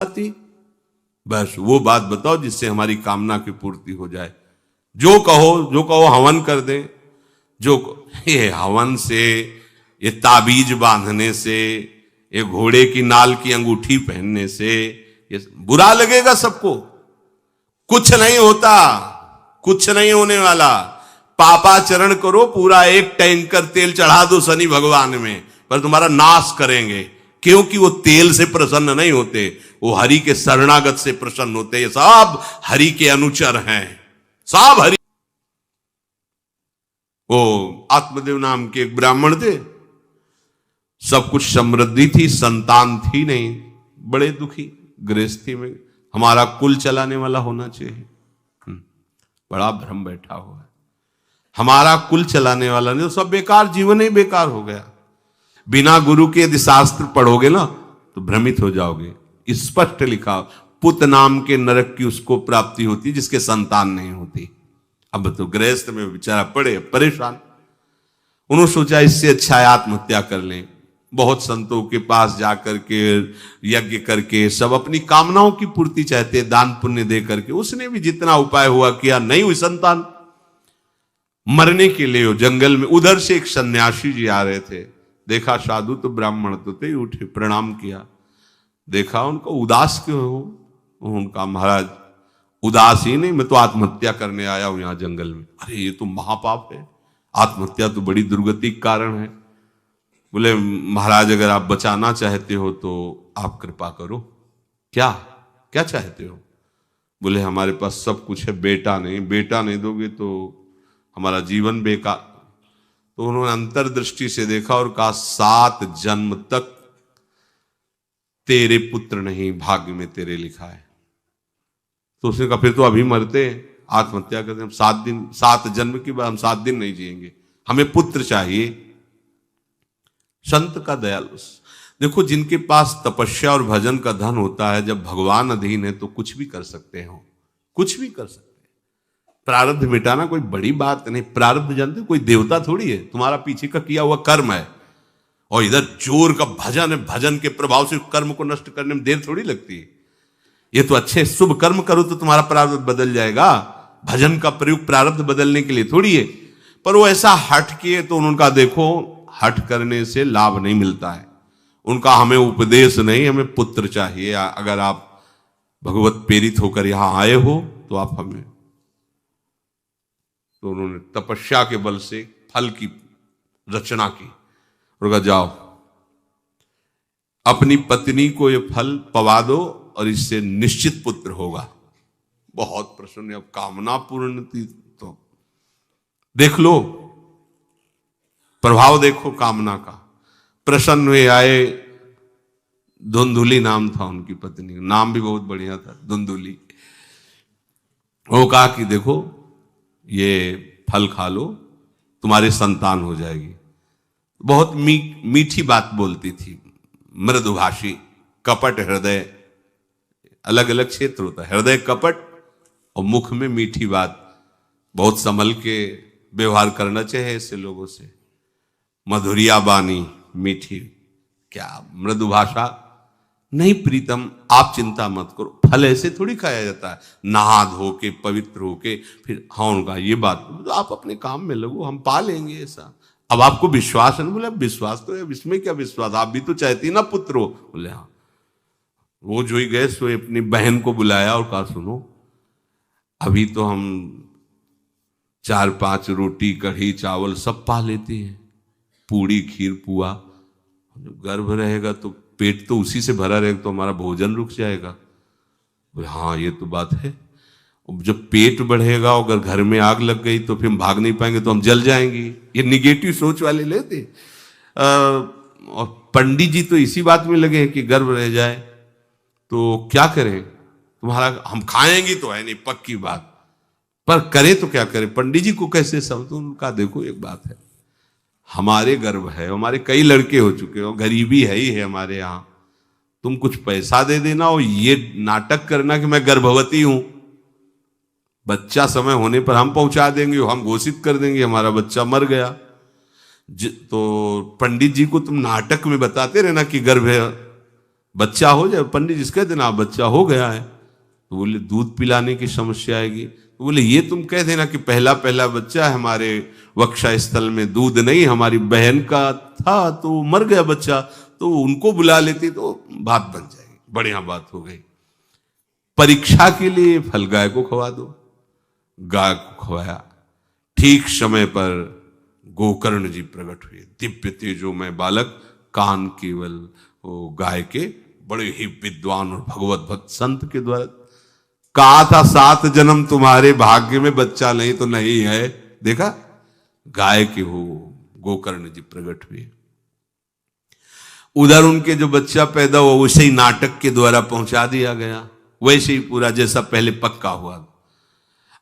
आती, बस वो बात बताओ जिससे हमारी कामना की पूर्ति हो जाए। जो कहो हवन कर दे। ये हवन से, ये ताबीज बांधने से, ये घोड़े की नाल की अंगूठी पहनने से ये बुरा लगेगा सबको। कुछ नहीं होता, कुछ नहीं होने वाला। पापाचरण करो, पूरा एक टैंकर तेल चढ़ा दो शनि भगवान में, पर तुम्हारा नाश करेंगे। क्योंकि वो तेल से प्रसन्न नहीं होते, वो हरि के शरणागत से प्रसन्न होते। ये सब हरि के अनुचर हैं, सब हरि। वो आत्मदेव नाम के एक ब्राह्मण थे, सब कुछ समृद्धि थी, संतान थी नहीं, बड़े दुखी गृहस्थी में। हमारा कुल चलाने वाला होना चाहिए। बड़ा भ्रम बैठा हुआ है, हमारा कुल चलाने वाला नहीं तो सब बेकार, जीवन ही बेकार हो गया। बिना गुरु के यदि शास्त्र पढ़ोगे ना तो भ्रमित हो जाओगे। स्पष्ट लिखा, पुत नाम के नरक की उसको प्राप्ति होती जिसके संतान नहीं होती। अब तो गृहस्थ में बेचारा पड़े परेशान। उन्होंने सोचा इससे अच्छा है आत्महत्या कर लें। बहुत संतों के पास जाकर के यज्ञ करके सब अपनी कामनाओं की पूर्ति चाहते, दान पुण्य दे करके। उसने भी जितना उपाय हुआ किया, नहीं हुई संतान। मरने के लिए वो जंगल में, उधर से एक सन्यासी जी आ रहे थे। देखा साधु तो ब्राह्मण तो थे, उठे प्रणाम किया। देखा उनको, उदास क्यों हो? उनका महाराज उदास ही नहीं, मैं तो आत्महत्या करने आया हूं यहां जंगल में। अरे ये तो महापाप है, आत्महत्या तो बड़ी दुर्गति का कारण है। बोले महाराज अगर आप बचाना चाहते हो तो आप कृपा करो। क्या क्या चाहते हो? बोले हमारे पास सब कुछ है, बेटा नहीं दोगे तो हमारा जीवन बेकार। तो उन्होंने अंतर्दृष्टि से देखा और कहा 7 जन्म तक तेरे पुत्र नहीं भाग्य में तेरे लिखा है। तो उसने कहा फिर तो अभी मरते, आत्महत्या करते। हम 7 जन्म की बात, हम 7 दिन नहीं जिएंगे, हमें पुत्र चाहिए। संत का दयालु। देखो जिनके पास तपस्या और भजन का धन होता है, जब भगवान अधीन है तो कुछ भी कर सकते हो, कुछ भी कर सकते हैं। प्रारब्ध मिटाना कोई बड़ी बात नहीं। प्रारब्ध जानते, कोई देवता थोड़ी है, तुम्हारा पीछे का किया हुआ कर्म है। और इधर जोर का भजन है, भजन के प्रभाव से कर्म को नष्ट करने में देर थोड़ी लगती है। ये तो अच्छे शुभ कर्म करो तो तुम्हारा प्रारब्ध बदल जाएगा। भजन का प्रयोग प्रारब्ध बदलने के लिए थोड़ी है। पर वो ऐसा हट किए तो उनका देखो, हट करने से लाभ नहीं मिलता है। उनका हमें उपदेश नहीं, हमें पुत्र चाहिए। अगर आप भगवत प्रेरित होकर यहां आए हो तो आप हमें। तो उन्होंने तपस्या के बल से फल की रचना की और कहा जाओ अपनी पत्नी को ये फल पवा दो और इससे निश्चित पुत्र होगा। बहुत प्रसन्न, अब कामना पूर्ण थी तो देख लो, प्रभाव देखो कामना का। प्रसन्न हुए आए। धुंधुली नाम था उनकी पत्नी, नाम भी बहुत बढ़िया था, धुंधुली। वो कहा कि देखो ये फल खा लो, तुम्हारी संतान हो जाएगी। बहुत मीठी बात बोलती थी, मृदुभाषी, कपट हृदय। अलग अलग क्षेत्र होता है, हृदय कपट और मुख में मीठी बात। बहुत संभल के व्यवहार करना चाहिए ऐसे लोगों से। मधुरिया बानी, मीठी, क्या मृदुभाषा। नहीं प्रीतम, आप चिंता मत करो, फल ऐसे थोड़ी खाया जाता है, नहा धो के पवित्र होके फिर। हाँ उनका ये बात, तो आप अपने काम में लगो, हम पा लेंगे ऐसा। अब आपको विश्वास है ना? बोले विश्वास तो है, इसमें क्या विश्वास, आप भी तो चाहती ना पुत्र हो। बोले हाँ। वो जो ही गए सो अपनी बहन को बुलाया और कहा सुनो, अभी तो हम 4-5 रोटी कढ़ी चावल सब पा लेते हैं, पूड़ी खीर पुआ। जब गर्भ रहेगा तो पेट तो उसी से भरा रहेगा, तो हमारा भोजन रुक जाएगा। बोले हाँ ये तो बात है। जब पेट बढ़ेगा, अगर घर में आग लग गई तो फिर हम भाग नहीं पाएंगे, तो हम जल जाएंगे। ये निगेटिव सोच वाले लेते। और पंडित जी तो इसी बात में लगे हैं कि गर्भ रह जाए तो क्या करें, तुम्हारा हम खाएंगे तो है नहीं पक्की बात, पर करें तो क्या करें। पंडित जी को कैसे समझो? उनका देखो एक बात है, हमारे गर्भ है, हमारे कई लड़के हो चुके हो, गरीबी है ही है हमारे यहाँ। तुम कुछ पैसा दे देना और ये नाटक करना कि मैं गर्भवती हूं, बच्चा समय होने पर हम पहुंचा देंगे, हम घोषित कर देंगे हमारा बच्चा मर गया। तो पंडित जी को तुम नाटक में बताते रहना कि गर्भ है, बच्चा हो जाए, पंडित जी कह देना बच्चा हो गया है, तो बोले दूध पिलाने की समस्या आएगी, तो बोले ये तुम कह देना कि पहला पहला बच्चा है, हमारे वक्षा स्थल में दूध नहीं, हमारी बहन का था तो मर गया बच्चा, तो उनको बुला लेती तो बात बन जाएगी, बढ़िया बात हो गई। परीक्षा के लिए फल गाय को खवा दो, गाय को खवाया, ठीक समय पर गोकर्ण जी प्रकट हुए, दिव्य तेजोमय बालक, कान केवल वो गाय के, बड़े ही विद्वान और भगवत भक्त संत के द्वारा। कहा था 7 जन्म तुम्हारे भाग्य में, बच्चा नहीं तो नहीं है, देखा गाय के हो गोकर्ण जी प्रकट हुए। उधर उनके जो बच्चा पैदा हुआ वैसे ही नाटक के द्वारा पहुंचा दिया गया, वैसे ही पूरा जैसा पहले पक्का हुआ।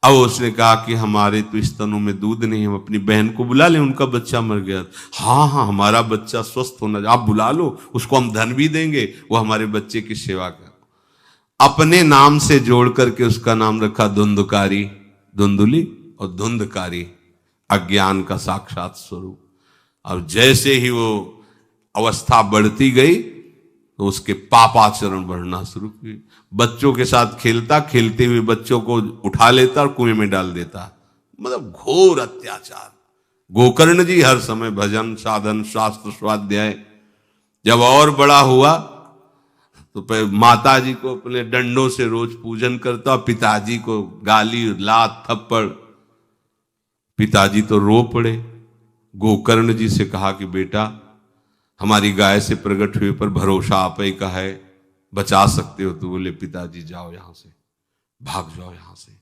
अब उसने कहा कि हमारे तो स्तनों में दूध नहीं, हम अपनी बहन को बुला लें, उनका बच्चा मर गया। हाँ हाँ, हमारा बच्चा स्वस्थ होना, आप बुला लो, उसको हम धन भी देंगे, वो हमारे बच्चे की सेवा कर। अपने नाम से जोड़ करके उसका नाम रखा धुंधकारी, धुंधुली और धुंधकारी, अज्ञान का साक्षात स्वरूप। और जैसे ही वो अवस्था बढ़ती गई तो उसके पापाचरण बढ़ना शुरू हुए। बच्चों के साथ खेलता, खेलते हुए बच्चों को उठा लेता और कुएं में डाल देता, मतलब घोर अत्याचार। गोकर्ण जी हर समय भजन साधन शास्त्र स्वाध्याय। जब और बड़ा हुआ तो माता जी को अपने डंडों से रोज पूजन करता, पिताजी को गाली लात थप्पड़। पिताजी तो रो पड़े, गोकर्ण जी से कहा कि बेटा हमारी गाय से प्रकट हुए पर भरोसा आप ही का है, बचा सकते हो। तो बोले पिताजी जाओ यहां से, भाग जाओ यहां से,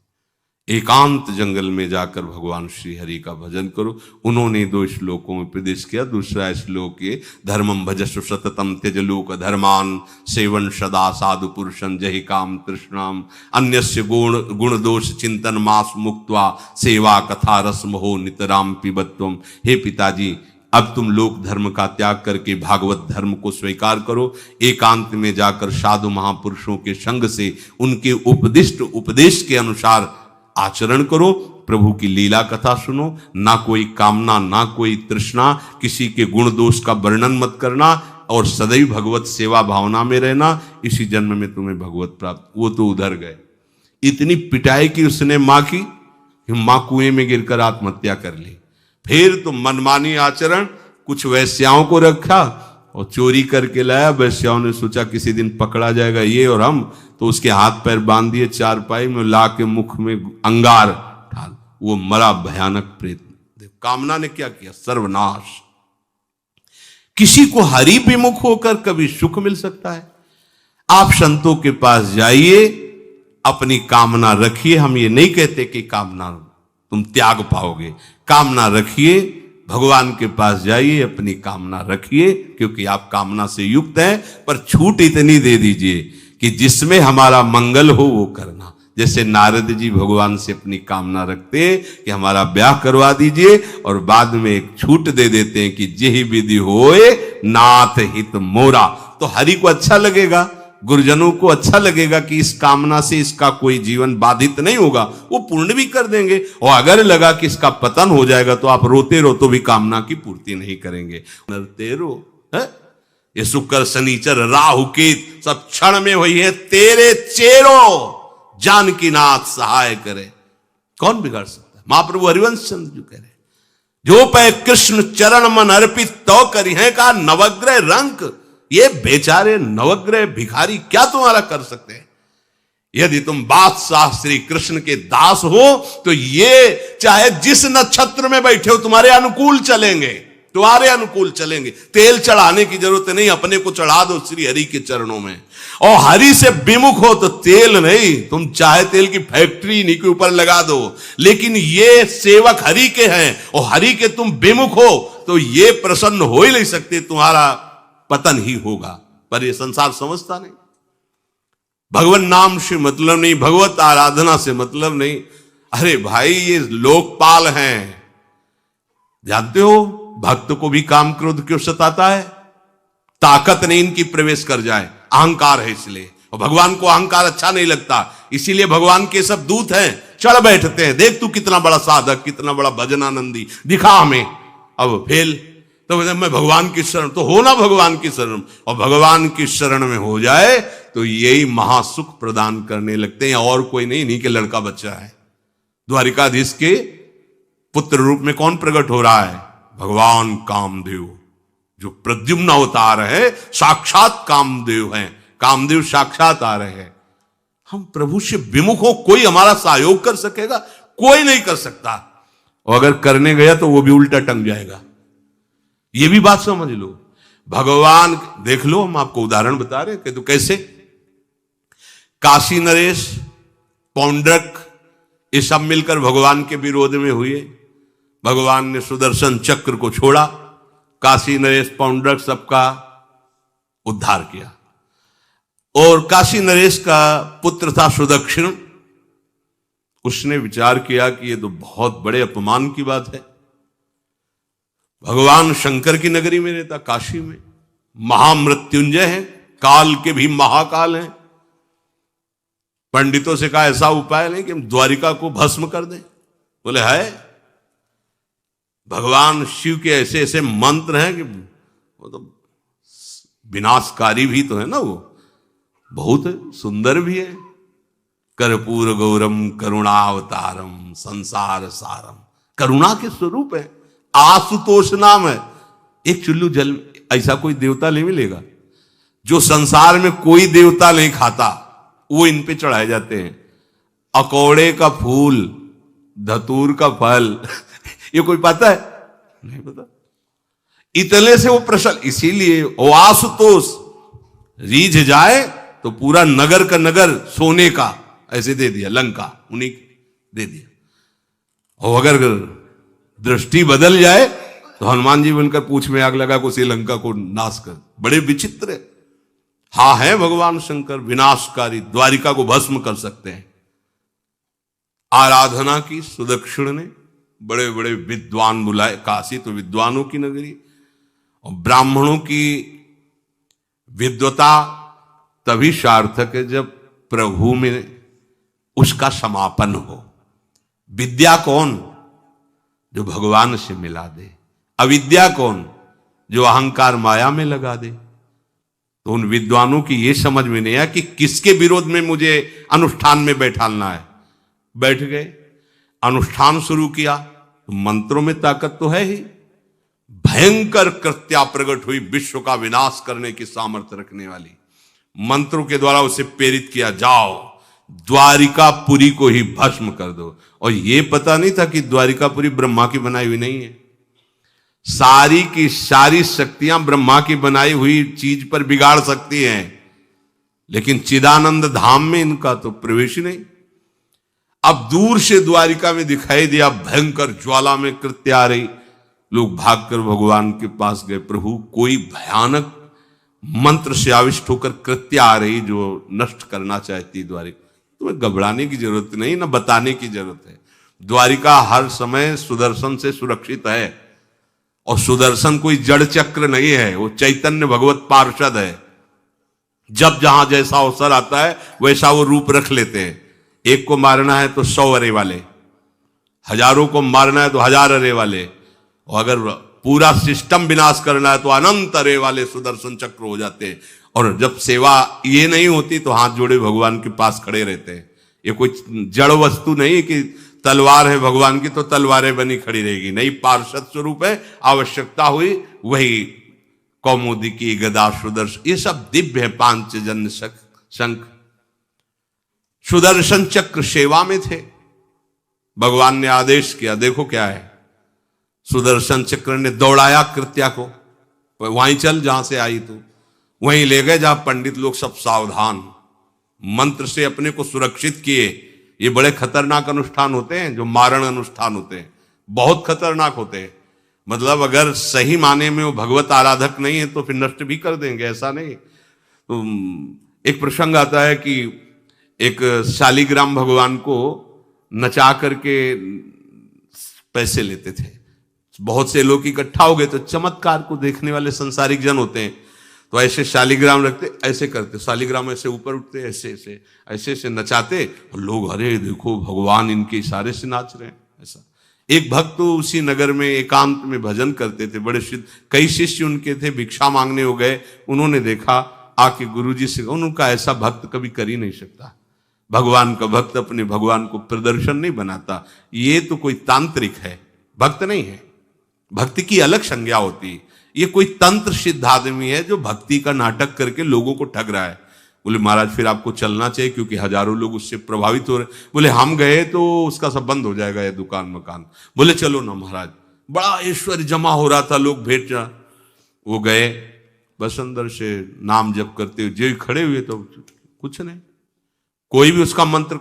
एकांत जंगल में जाकर भगवान श्री हरि का भजन करो। उन्होंने 2 श्लोकों में उपदेश किया। दूसरा श्लोक ये, धर्मम भजस्व सततम त्यज लोक धर्मान सेवन सदा साधु पुरुषं जहि काम तृष्णाम अन्यस्य गुण दोष चिंतन मास मुक्त्वा सेवा कथा रस मोहो नितराम पिबत्वम। हे पिताजी, अब तुम लोक धर्म का त्याग करके भागवत धर्म को स्वीकार करो, एकांत में जाकर साधु महापुरुषों के संग से उनके उपदिष्ट उपदेश के अनुसार आचरण करो, प्रभु की लीला कथा सुनो, ना कोई कामना ना कोई तृष्णा, किसी के गुण दोष का वर्णन मत करना और सदैव भगवत सेवा भावना में रहना, इसी जन्म में तुम्हें भगवत प्राप्त। वो तो उधर गए, इतनी पिटाई की उसने मां की, मां कुएं में गिरकर आत्महत्या कर ली। फिर तो मनमानी आचरण, कुछ वैश्याओं को रखा और चोरी करके लाया। वैश्याओं ने सोचा किसी दिन पकड़ा जाएगा ये और हम, तो उसके हाथ पैर बांध दिए, चारपाई में ला के मुख में अंगार डाल, वो मरा भयानक प्रेत। कामना ने क्या किया, सर्वनाश। किसी को हरि विमुख होकर कभी सुख मिल सकता है? आप संतों के पास जाइए, अपनी कामना रखिए। हम ये नहीं कहते कि कामना तुम त्याग पाओगे, कामना रखिए, भगवान के पास जाइए, अपनी कामना रखिए, क्योंकि आप कामना से युक्त हैं। पर छूट इतनी दे दीजिए कि जिसमें हमारा मंगल हो वो करना। जैसे नारद जी भगवान से अपनी कामना रखते हैं कि हमारा ब्याह करवा दीजिए, और बाद में एक छूट दे देते हैं कि जेहि विधि होए नाथ हित मोरा। तो हरि को अच्छा लगेगा, गुरुजनों को अच्छा लगेगा कि इस कामना से इसका कोई जीवन बाधित नहीं होगा, वो पूर्ण भी कर देंगे। और अगर लगा कि इसका पतन हो जाएगा तो आप रोते रहो तो भी कामना की पूर्ति नहीं करेंगे। तेरो है ये शुक्र शनिचर राहु केत सब क्षण में हुई है, तेरे चेरो जानकी नाथ सहाय करे। कौन बिगाड़ सकता है? महाप्रभु हरिवंश चंद्र जी कह रहे, जो पे कृष्ण चरण मन अर्पित तो करी है का नवग्रह रंक। ये बेचारे नवग्रह भिखारी क्या तुम्हारा कर सकते हैं? यदि तुम बादशाह श्री कृष्ण के दास हो तो ये चाहे जिस नक्षत्र में बैठे हो तुम्हारे अनुकूल चलेंगे, तुम्हारे अनुकूल चलेंगे। तेल चढ़ाने की जरूरत नहीं, अपने को चढ़ा दो श्री हरि के चरणों में। और हरि से विमुख हो तो तेल नहीं, तुम चाहे तेल की फैक्ट्री इन्हीं के ऊपर लगा दो, लेकिन ये सेवक हरि के हैं और हरि के तुम विमुख हो तो ये प्रसन्न हो ही नहीं सकते, तुम्हारा पतन ही होगा। पर ये संसार समझता नहीं, भगवान नाम से मतलब नहीं, भगवत आराधना से मतलब नहीं। अरे भाई ये लोकपाल हैं, जानते हो भक्त को भी काम क्रोध क्यों सताता है? ताकत नहीं इनकी प्रवेश कर जाए, अहंकार है इसलिए। और भगवान को अहंकार अच्छा नहीं लगता, इसीलिए भगवान के सब दूत हैं, चढ़ बैठते हैं, देख तू कितना बड़ा साधक, कितना बड़ा भजनानंदी, दिखा हमें। अब फेल तो मैं भगवान की शरण, तो हो ना भगवान की शरण, और भगवान की शरण में हो जाए तो यही महासुख प्रदान करने लगते हैं, और कोई नहीं, इन्हीं के लड़का बच्चा है। द्वारिकाधीश के पुत्र रूप में कौन प्रकट हो रहा है? भगवान कामदेव, जो प्रद्युम्न अवतार है, साक्षात कामदेव हैं, कामदेव साक्षात आ रहे हैं। हम प्रभु से विमुख हो, कोई हमारा सहयोग कर सकेगा? कोई नहीं कर सकता, और अगर करने गया तो वो भी उल्टा टंग जाएगा। ये भी बात समझ लो। भगवान देख लो, हम आपको उदाहरण बता रहे हैं कि तो कैसे काशी नरेश, पौंड्रक, ये सब मिलकर भगवान के विरोध में हुए। भगवान ने सुदर्शन चक्र को छोड़ा, काशी नरेश पौंड्रक सबका उद्धार किया। और काशी नरेश का पुत्र था सुदक्षिण, उसने विचार किया कि ये तो बहुत बड़े अपमान की बात है। भगवान शंकर की नगरी में रहता, काशी में महामृत्युंजय है, काल के भी महाकाल हैं। पंडितों से कहा ऐसा उपाय नहीं कि हम द्वारिका को भस्म कर दें? बोले है, भगवान शिव के ऐसे ऐसे मंत्र हैं कि वो तो विनाशकारी भी तो है ना, वो बहुत सुंदर भी है। कर्पूर गौरम करुणावतारम संसार सारम, करुणा के स्वरूप है। आशुतोष नाम है। एक चुल्लू जल ऐसा कोई देवता नहीं मिलेगा जो संसार में कोई देवता नहीं खाता, वो इन पे चढ़ाए जाते हैं। अकौड़े का फूल, धतूर का फल ये कोई पता है? नहीं पता। इतने से वो प्रसन्न, इसीलिए वो आशुतोष रीझ जाए तो पूरा नगर का नगर सोने का ऐसे दे दिया, लंका उन्हीं दे दिया। और अगर दृष्टि बदल जाए तो हनुमान जी बनकर पूछ में आग लगा को श्रीलंका को नाश कर। बड़े विचित्र है। हाँ है भगवान शंकर विनाशकारी, द्वारिका को भस्म कर सकते हैं। आराधना की सुदक्षिण ने, बड़े बड़े विद्वान बुलाए, काशी तो विद्वानों की नगरी, और ब्राह्मणों की विद्वता तभी सार्थक है जब प्रभु में उसका समापन हो। विद्या कौन? जो भगवान से मिला दे। अविद्या कौन? जो अहंकार माया में लगा दे। तो उन विद्वानों की यह समझ में नहीं आया कि किसके विरोध में मुझे अनुष्ठान में बैठालना है। बैठ गए, अनुष्ठान शुरू किया, तो मंत्रों में ताकत तो है ही। भयंकर कृत्या प्रकट हुई, विश्व का विनाश करने की सामर्थ्य रखने वाली। मंत्रों के द्वारा उसे प्रेरित किया, जाओ द्वारिकापुरी को ही भस्म कर दो। और यह पता नहीं था कि द्वारिकापुरी ब्रह्मा की बनाई हुई नहीं है। सारी की सारी शक्तियां ब्रह्मा की बनाई हुई चीज पर बिगाड़ सकती हैं, लेकिन चिदानंद धाम में इनका तो प्रवेश ही नहीं। अब दूर से द्वारिका में दिखाई दिया, भयंकर ज्वाला में कृत्य आ रही। लोग भागकर भगवान के पास गए, प्रभु कोई भयानक मंत्र से आविष्ट होकर कृत्य आ रही जो नष्ट करना चाहती द्वारिका। तुम्हें घबराने की जरूरत नहीं, ना बताने की जरूरत है। द्वारिका हर समय सुदर्शन से सुरक्षित है, और सुदर्शन कोई जड़ चक्र नहीं है, वो चैतन्य भगवत पार्षद है। जब जहां जैसा अवसर आता है वैसा वो रूप रख लेते हैं। एक को मारना है तो 100 अरे वाले, हजारों को मारना है तो 1000 अरे वाले, और अगर पूरा सिस्टम विनाश करना है तो अनंत अरे वाले सुदर्शन चक्र हो जाते हैं। और जब सेवा ये नहीं होती तो हाथ जोड़े भगवान के पास खड़े रहते हैं। ये कोई जड़ वस्तु नहीं कि तलवार है भगवान की तो तलवारें बनी खड़ी रहेगी, नहीं, पार्षद स्वरूप है। आवश्यकता हुई वही कौमुदी की गदा सुदर्शन, ये सब दिव्य है। पांचजन्य शंख सुदर्शन चक्र सेवा में थे। भगवान ने आदेश किया, देखो क्या है, सुदर्शन चक्र ने दौड़ाया कृत्या को, वहीं चल जहां से आई तू, वहीं ले गए जहां पंडित लोग सब सावधान, मंत्र से अपने को सुरक्षित किए। ये बड़े खतरनाक अनुष्ठान होते हैं, जो मारण अनुष्ठान होते हैं, बहुत खतरनाक होते हैं। मतलब अगर सही माने में वो भगवत आराधक नहीं है तो फिर नष्ट भी कर देंगे, ऐसा नहीं। तो एक प्रसंग आता है कि एक शालिग्राम भगवान को नचा करके पैसे लेते थे। बहुत से लोग इकट्ठा हो गए, तो चमत्कार को देखने वाले संसारिक जन होते हैं, तो ऐसे शालिग्राम रखते, ऐसे करते, शालिग्राम ऐसे ऊपर उठते, ऐसे ऐसे ऐसे ऐसे नचाते, और लोग अरे देखो भगवान इनके इशारे से नाच रहे हैं। ऐसा एक भक्त तो उसी नगर में एकांत में भजन करते थे, बड़े कई शिष्य उनके थे, भिक्षा मांगने हो गए, उन्होंने देखा आके गुरुजी से, उनका ऐसा भक्त कभी कर ही नहीं सकता। भगवान का भक्त अपने भगवान को प्रदर्शन नहीं बनाता, ये तो कोई तांत्रिक है, भक्त नहीं है। भक्ति की अलग संज्ञा होती है। ये कोई तंत्र सिद्ध आदमी है जो भक्ति का नाटक करके लोगों को ठग रहा है। बोले महाराज फिर आपको चलना चाहिए क्योंकि हजारों लोग उससे प्रभावित हो रहे। बोले हम गए तो उसका सब बंद हो जाएगा ये दुकान मकान। बोले चलो ना महाराज, बड़ा ऐश्वर्य जमा हो रहा था, लोग भेंट जा। वो गए, बस अंदर से नाम जप करते हुए जो खड़े हुए तो कुछ नहीं, कोई भी उसका मंत्र,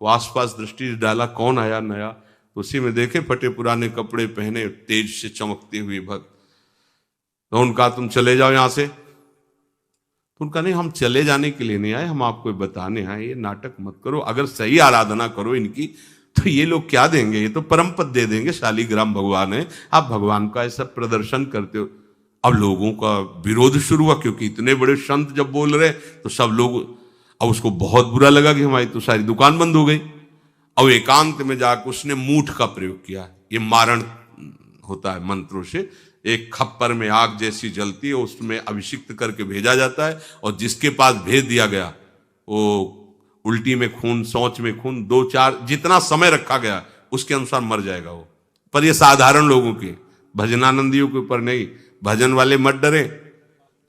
वो आसपास दृष्टि डाला, कौन आया नया, उसी में देखे फटे पुराने कपड़े पहने, तेज से चमकते हुए भक्त। तो उनका तुम चले जाओ यहां से। तो उनका नहीं, हम चले जाने के लिए नहीं आए, हम आपको बताने आए, ये नाटक मत करो, अगर सही आराधना करो इनकी तो ये लोग क्या देंगे, ये तो परम पद दे देंगे, शालिग्राम भगवान है, आप भगवान का ऐसा प्रदर्शन करते हो। अब लोगों का विरोध शुरू हुआ क्योंकि इतने बड़े संत जब बोल रहे तो सब लोग, अब उसको बहुत बुरा लगा कि हमारी तो सारी दुकान बंद हो गई। अब एकांत में जाकर उसने मूठ का प्रयोग किया। ये मारण होता है मंत्रों से, एक खप्पर में आग जैसी जलती है, उसमें अभिषिक्त करके भेजा जाता है, और जिसके पास भेज दिया गया वो उल्टी में खून, शौच में खून, 2-4 जितना समय रखा गया उसके अनुसार मर जाएगा वो। पर ये साधारण लोगों के, भजनानंदियों के ऊपर नहीं। भजन वाले मत डरे,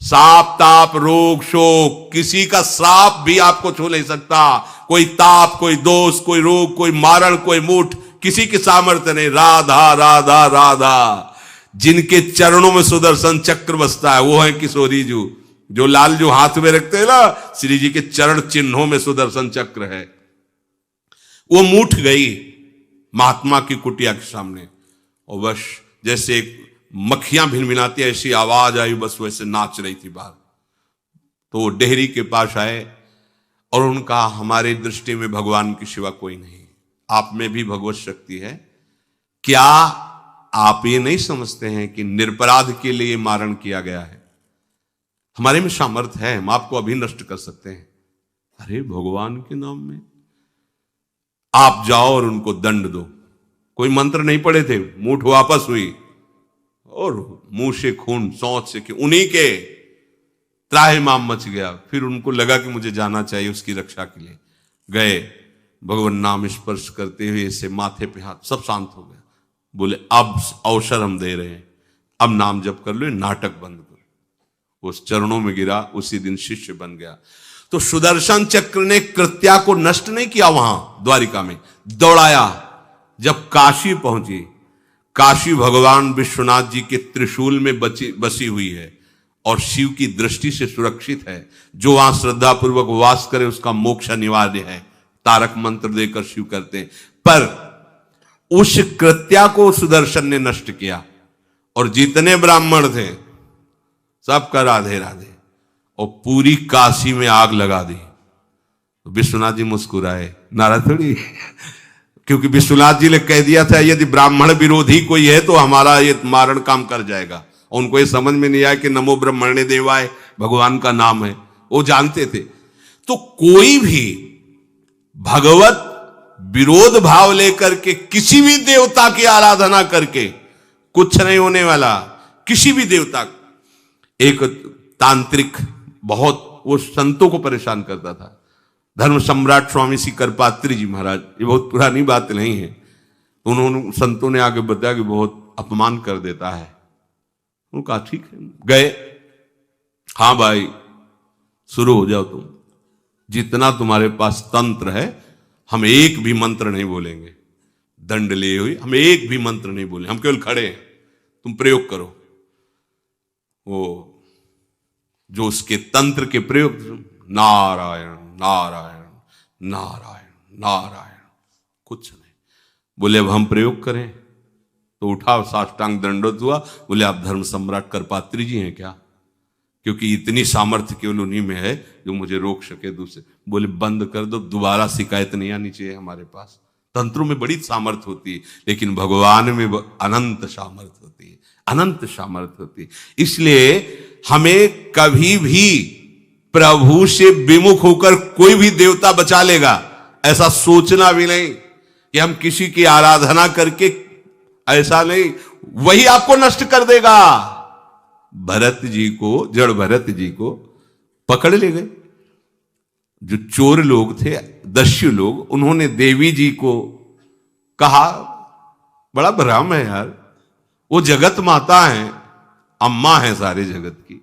साप ताप रोग शोक, किसी का श्राप भी आपको छू नहीं सकता। कोई ताप, कोई दोष, कोई रोग, कोई मारण, कोई मूठ, किसी की सामर्थ्य नहीं। राधा राधा राधा, जिनके चरणों में सुदर्शन चक्र बसता है वो है किशोरी जी, जो लाल जो हाथ में रखते हैं ना, श्री जी के चरण चिन्हों में सुदर्शन चक्र है। वो मूठ गई महात्मा की कुटिया के सामने, और बस जैसे मक्खियां भिनभिनाती ऐसी आवाज आई, बस वैसे नाच रही थी बाहर। तो वो डेहरी के पास आए और उनका, हमारे दृष्टि में भगवान की सिवा कोई नहीं, आप में भी भगवत शक्ति है, क्या आप ये नहीं समझते हैं कि निरपराध के लिए मारण किया गया है? हमारे में सामर्थ्य है, हम आपको अभी नष्ट कर सकते हैं। अरे भगवान के नाम में आप जाओ और उनको दंड दो। कोई मंत्र नहीं पड़े थे, मूठ वापस हुई और मुंह से खून, सौंच से, उन्हीं के त्राहिमाम मच गया। फिर उनको लगा कि मुझे जाना चाहिए उसकी रक्षा के लिए, गए, भगवान नाम स्पर्श करते हुए ऐसे माथे पे हाथ, सब शांत हो गया। बोले अब अवसर हम दे रहे हैं, अब नाम जप कर लो, नाटक बंद करो। उस चरणों में गिरा, उसी दिन शिष्य बन गया। तो सुदर्शन चक्र ने कृत्या को नष्ट नहीं किया, वहां द्वारिका में दौड़ाया। जब काशी पहुंची, काशी भगवान विश्वनाथ जी के त्रिशूल में बसी हुई है और शिव की दृष्टि से सुरक्षित है। जो वहां श्रद्धा पूर्वक वास करे उसका मोक्ष अनिवार्य है, तारक मंत्र देकर शिव करते हैं। पर उस कृत्या को सुदर्शन ने नष्ट किया, और जितने ब्राह्मण थे सबका राधे राधे, और पूरी काशी में आग लगा दी। तो विश्वनाथ जी मुस्कुराए, नाराज थोड़ी, क्योंकि विश्वनाथ जी ने कह दिया था यदि ब्राह्मण विरोधी कोई है तो हमारा ये मारण काम कर जाएगा। और उनको ये समझ में नहीं आया कि नमो ब्रह्मण्य देवाय भगवान का नाम है, वो जानते थे। तो कोई भी भगवत विरोध भाव लेकर के किसी भी देवता की आराधना करके कुछ नहीं होने वाला, किसी भी देवता। एक तांत्रिक बहुत वो संतों को परेशान करता था, धर्म सम्राट स्वामी श्री करपात्री जी महाराज, ये बहुत पुरानी बात नहीं है। उन्होंने, संतों ने आगे बताया कि बहुत अपमान कर देता है। उन्होंने कहा ठीक है, गए, हाँ भाई शुरू हो जाओ तुम, जितना तुम्हारे पास तंत्र है हम एक भी मंत्र नहीं बोलेंगे। दंड लिए हुए हम एक भी मंत्र नहीं बोले, हम केवल खड़े हैं, तुम प्रयोग करो। वो जो उसके तंत्र के प्रयोग, नारायण नारायण नारायण नारायण, कुछ नहीं। बोले अब हम प्रयोग करें, तो उठा, साष्टांग दंडोत हुआ। बोले आप धर्म सम्राट करपात्री जी हैं क्या? क्योंकि इतनी सामर्थ्य केवल उन्हीं में है जो मुझे रोक सके दूसरे। बोले बंद कर दो, दोबारा शिकायत नहीं आनी चाहिए हमारे पास। तंत्रों में बड़ी सामर्थ्य होती है, लेकिन भगवान में अनंत सामर्थ्य होती है, अनंत सामर्थ्य होती है। इसलिए हमें कभी भी प्रभु से विमुख होकर कोई भी देवता बचा लेगा, ऐसा सोचना भी नहीं कि हम किसी की आराधना करके ऐसा नहीं, वही आपको नष्ट कर देगा। भरत जी को, जड़ भरत जी को पकड़ ले गए जो चोर लोग थे, दस्यु लोग। उन्होंने देवी जी को कहा, बड़ा भ्रम है यार, वो जगत माता है, अम्मा है सारे जगत की,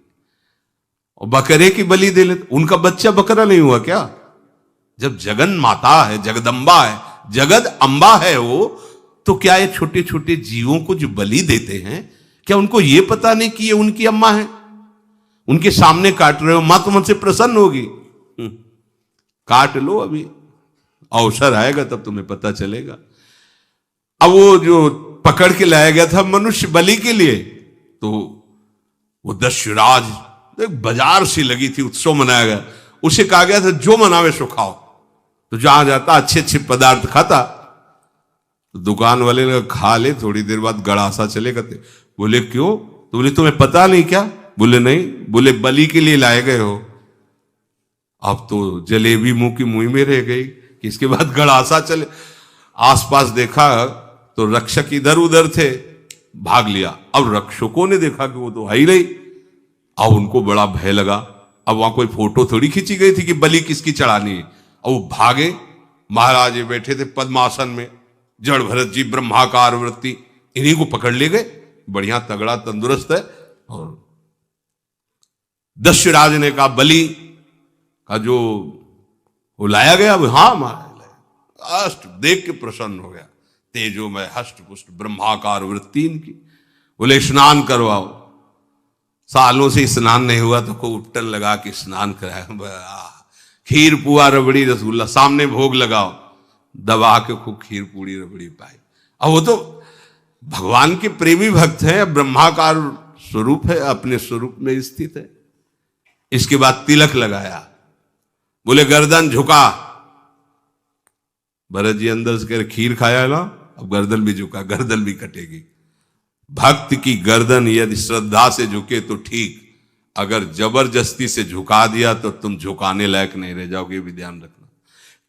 और बकरे की बलि दे लेते। उनका बच्चा बकरा नहीं हुआ क्या? जब जगन माता है, जगदम्बा है, जगद अम्बा है वो, तो क्या ये छोटे छोटे जीवों को जो बलि देते हैं, क्या उनको ये पता नहीं कि ये उनकी अम्मा है? उनके सामने काट रहे हो, मां तो मुझसे प्रसन्न होगी। काट लो, अभी अवसर आएगा तब तुम्हें पता चलेगा। अब वो जो पकड़ के लाया गया था मनुष्य बलि के लिए, तो वो दस्युराज, एक बाजार सी लगी थी, उत्सव मनाया गया, उसे कहा गया था जो मनावे सो खाओ। तो जहां जाता अच्छे अच्छे पदार्थ खाता। तो दुकान वाले ने खा ले, थोड़ी देर बाद गड़ासा चले करते। बोले क्यों? तो बोले तुम्हें पता नहीं क्या? बोले नहीं। बोले बलि के लिए लाए गए हो। अब तो जलेबी मुंह की मुंह में रह गई कि इसके बाद गड़ासा चले। आसपास देखा तो रक्षक इधर उधर थे, भाग लिया। अब रक्षकों ने देखा कि वो तो है ही नहीं। अब उनको बड़ा भय लगा। अब वहां कोई फोटो थोड़ी खींची गई थी कि बलि किसकी चढ़ानी है। अब वो भागे। महाराज बैठे थे पद्मासन में, जड़ भरत जी ब्रह्माकार वृत्ति, इन्हीं को पकड़ ले गए। बढ़िया तगड़ा तंदुरुस्त है। और दस्युराज ने कहा बलि का जो वो लाया गया, हाँ महाराज, अष्ट देख के प्रसन्न हो गया। तेजो में हष्ट पुष्ट ब्रह्माकार वृत्ति इनकी। बोले स्नान करवाओ। सालों से स्नान नहीं हुआ तो को उपटन लगा के स्नान कराया। खीर पुआ रबड़ी रसगुल्ला सामने भोग लगाओ, दबा के खूब खीर पूड़ी रबड़ी पाई। अब वो तो भगवान के प्रेमी भक्त है, ब्रह्माकार स्वरूप है, अपने स्वरूप में स्थित है। इसके बाद तिलक लगाया। बोले गर्दन झुका। भरत जी अंदर से कह रहे खीर खाया ना, अब गर्दन भी झुका, गर्दन भी कटेगी। भक्त की गर्दन यदि श्रद्धा से झुके तो ठीक, अगर जबरदस्ती से झुका दिया तो तुम झुकाने लायक नहीं रह जाओगे, भी ध्यान रखना।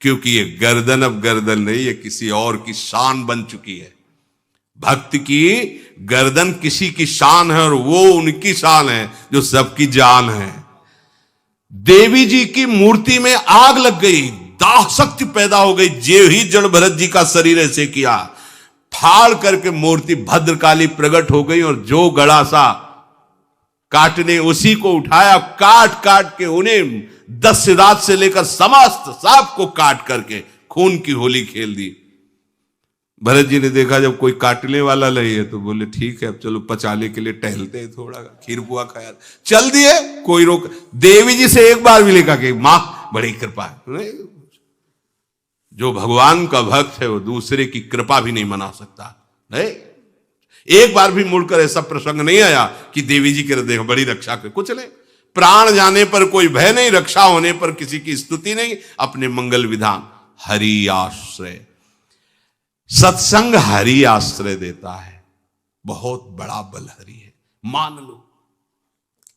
क्योंकि ये गर्दन अब गर्दन नहीं, ये किसी और की शान बन चुकी है। भक्त की गर्दन किसी की शान है, और वो उनकी शान है जो सबकी जान है। देवी जी की मूर्ति में आग लग गई, दाह शक्ति पैदा हो गई। जे ही जड़ भरत जी का शरीर ऐसे किया, फाड़ करके मूर्ति भद्रकाली प्रकट हो गई। और जो गड़ासा काटने उसी को उठाया, काट काट के उन्हें दस्युराज से लेकर समस्त सांप को काट करके खून की होली खेल दी। भरत जी ने देखा जब कोई काटने वाला नहीं है तो बोले ठीक है, अब चलो पचाने के लिए टहलते हैं, थोड़ा खीर पुआ खाया, चल दिए, कोई रोक। देवी जी से एक बार भी लिखा कि मां बड़ी कृपा है। जो भगवान का भक्त है वो दूसरे की कृपा भी नहीं मना सकता। नहीं, एक बार भी मुड़कर ऐसा प्रसंग नहीं आया कि देवी जी के देखो बड़ी रक्षा कर, कुछ नहीं। प्राण जाने पर कोई भय नहीं, रक्षा होने पर किसी की स्तुति नहीं, अपने मंगल विधान। हरि आश्रय, सत्संग हरि आश्रय देता है, बहुत बड़ा बल हरि है, मान लो।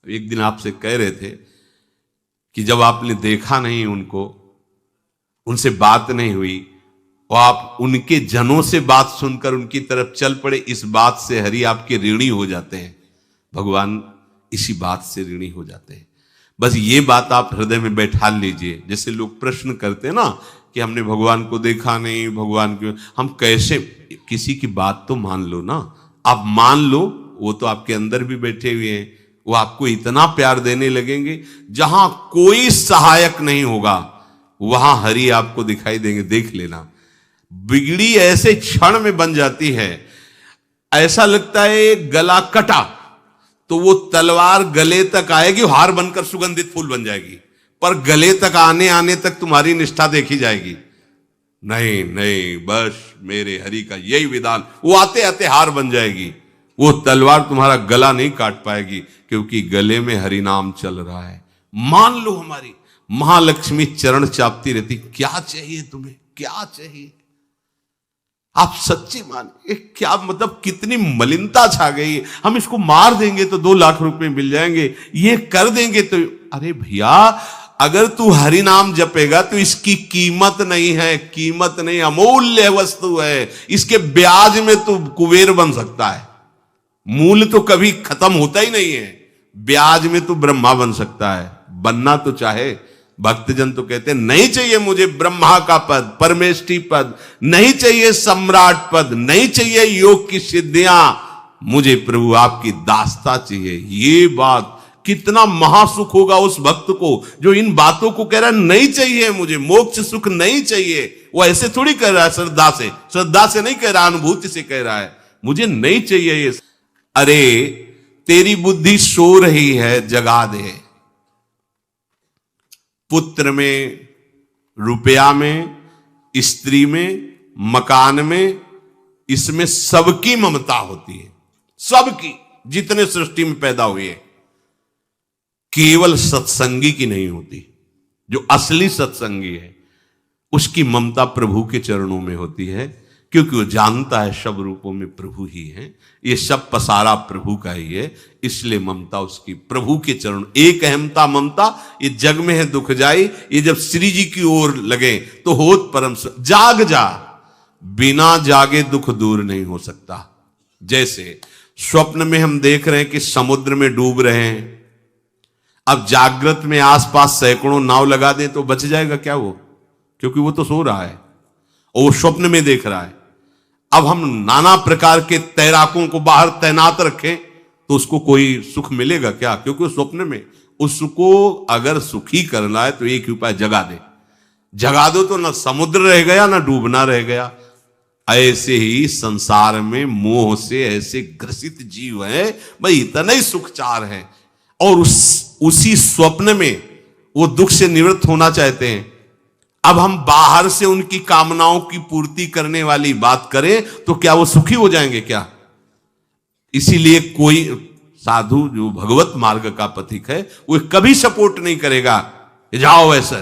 एक दिन आपसे कह रहे थे कि जब आपने देखा नहीं उनको, उनसे बात नहीं हुई, और आप उनके जनों से बात सुनकर उनकी तरफ चल पड़े, इस बात से हरि आपके ऋणी हो जाते हैं। भगवान इसी बात से ऋणी हो जाते हैं। बस ये बात आप हृदय में बैठा लीजिए। जैसे लोग प्रश्न करते हैं ना कि हमने भगवान को देखा नहीं, भगवान क्यों, हम कैसे, किसी की बात तो मान लो ना। आप मान लो, वो तो आपके अंदर भी बैठे हुए हैं, वो आपको इतना प्यार देने लगेंगे। जहां कोई सहायक नहीं होगा वहां हरि आपको दिखाई देंगे, देख लेना। बिगड़ी ऐसे क्षण में बन जाती है, ऐसा लगता है गला कटा तो वो तलवार गले तक आएगी, हार बनकर सुगंधित फूल बन जाएगी, पर गले तक आने आने तक तुम्हारी निष्ठा देखी जाएगी। नहीं नहीं, बस मेरे हरि का यही विधान, वो आते आते हार बन जाएगी। वो तलवार तुम्हारा गला नहीं काट पाएगी, क्योंकि गले में हरि नाम चल रहा है। मान लो हमारी महालक्ष्मी चरण चापती रहती, क्या चाहिए तुम्हें, क्या चाहिए। आप सच्ची मानिए, क्या मतलब कितनी मलिनता छा गई है। हम इसको मार देंगे तो 2 लाख रुपए मिल जाएंगे, ये कर देंगे तो, अरे भैया अगर तू हरि नाम जपेगा तो इसकी कीमत नहीं है, कीमत नहीं, अमूल्य वस्तु है। इसके ब्याज में तू कुबेर बन सकता है। मूल तो कभी खत्म होता ही नहीं है, ब्याज में तू ब्रह्मा बन सकता है। बनना तो चाहे, भक्तजन तो कहते हैं नहीं चाहिए मुझे ब्रह्मा का पद, परमेष्ठी पद, नहीं चाहिए सम्राट पद, नहीं चाहिए योग की सिद्धियां, मुझे प्रभु आपकी दास्ता चाहिए। ये बात कितना महासुख होगा उस भक्त को जो इन बातों को कह रहा है नहीं चाहिए मुझे, मोक्ष सुख नहीं चाहिए। वो ऐसे थोड़ी कह रहा है, श्रद्धा से नहीं कह रहा, अनुभूति से कह रहा है मुझे नहीं चाहिए ये। अरे तेरी बुद्धि सो रही है, जगा दे। पुत्र में, रुपया में, स्त्री में, मकान में, इसमें सबकी ममता होती है, सबकी, जितने सृष्टि में पैदा हुए। केवल सत्संगी की नहीं होती। जो असली सत्संगी है उसकी ममता प्रभु के चरणों में होती है, क्योंकि वो जानता है सब रूपों में प्रभु ही है, ये सब पसारा प्रभु का ही है, इसलिए ममता उसकी प्रभु के चरण। एक अहमता ममता ये जग में है दुख जाई, ये जब श्री जी की ओर लगे तो होत परम। जाग जा, बिना जागे दुख दूर नहीं हो सकता। जैसे स्वप्न में हम देख रहे हैं कि समुद्र में डूब रहे हैं, अब जागृत में आसपास सैकड़ों नाव लगा दें तो बच जाएगा क्या वो? क्योंकि वो तो सो रहा है और वो स्वप्न में देख रहा है। अब हम नाना प्रकार के तैराकों को बाहर तैनात रखें तो उसको कोई सुख मिलेगा क्या? क्योंकि वो स्वप्न में। उसको अगर सुखी करना है तो एक ही उपाय, जगा दे। जगा दो तो ना समुद्र रह गया ना डूबना रह गया। ऐसे ही संसार में मोह से ऐसे ग्रसित जीव है, भाई इतना ही सुखचार है, और उसी स्वप्न में वो दुख से निवृत्त होना चाहते हैं। अब हम बाहर से उनकी कामनाओं की पूर्ति करने वाली बात करें तो क्या वो सुखी हो जाएंगे क्या? इसीलिए कोई साधु जो भगवत मार्ग का पथिक है वो कभी सपोर्ट नहीं करेगा जाओ ऐसा।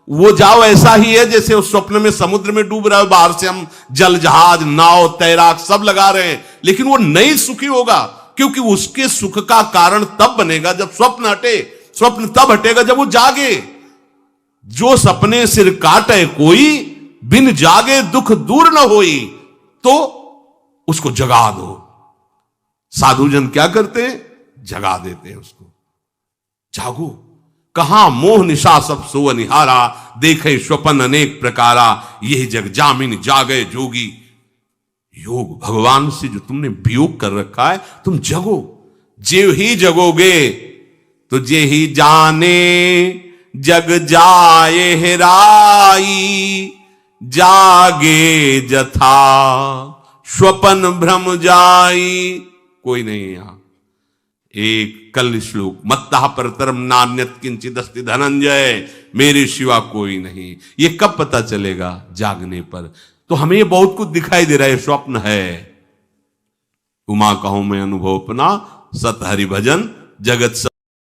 वो जाओ ऐसा ही है जैसे उस स्वप्न में समुद्र में डूब रहा है, बाहर से हम जल जहाज, नाव, तैराक सब लगा रहे हैं, लेकिन वो नहीं सुखी होगा, क्योंकि उसके सुख का कारण तब बनेगा जब स्वप्न हटे। स्वप्न तब हटेगा जब वो जागे। जो सपने सिर काटे कोई, बिन जागे दुख दूर न होई, तो उसको जगा दो। साधुजन क्या करते हैं? जगा देते हैं उसको। जागो, कहां मोह निशा सब सो अनिहारा, देखे स्वपन अनेक प्रकारा, यही जग जामिन जागे जोगी। योग भगवान से जो तुमने वियोग कर रखा है, तुम जगो। जे ही जगोगे तो जे ही जाने जग जाए हेराई, जागे जथा स्वपन भ्रम जाई। कोई नहीं यहां। एक कल श्लोक, मत्तः परतरम नान्यत किंचित् अस्ति धनंजय, मेरे सिवा कोई नहीं। ये कब पता चलेगा? जागने पर। तो हमें ये बहुत कुछ दिखाई दे रहा है, स्वप्न है। उमा कहूं मैं अनुभव अपना, सत हरि भजन जगत